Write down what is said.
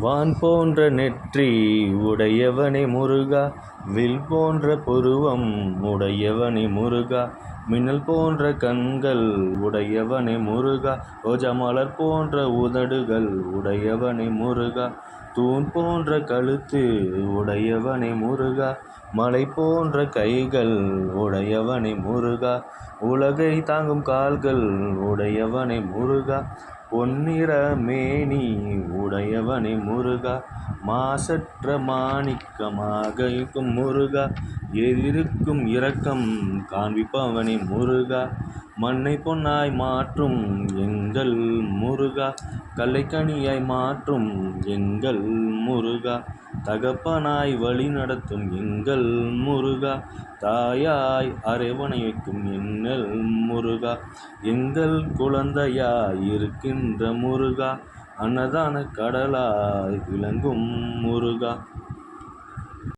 வான் போன்ற நெற்றி உடையவனே முருகா, வில் போன்ற புருவம் உடையவனே முருகா, மின்னல் போன்ற கண்கள் உடையவனே முருகா, ரோஜா மலர் போன்ற உதடுகள் உடையவனே முருகா, தூண் போன்ற கழுத்து உடையவனே முருகா, மலை போன்ற கைகள் உடையவனே முருகா, உலகை தாங்கும் கால்கள் உடையவனே முருகா, பொன்னிற மேனி உடையவனே முருகா, மாசற்ற மாணிக்கமாக இருக்கும் முருகா, எதிர்க்கும் இரக்கம் காண்பிப்பவனே முருகா, மண்ணை பொன்னாய் மாற்றும் எங்கள் முருகா, கல்லை கனியாய் மாற்றும் எங்கள் முருகா, தகப்பனாய் வழி நடத்தும் எங்கள் முருகா, தாயாய் அரவணைக்கும் எங்கள் முருகா, எங்கள் குழந்தையாய் இருக்கின்ற முருகா, அன்னதான கடலாய் விளங்கும் முருகா.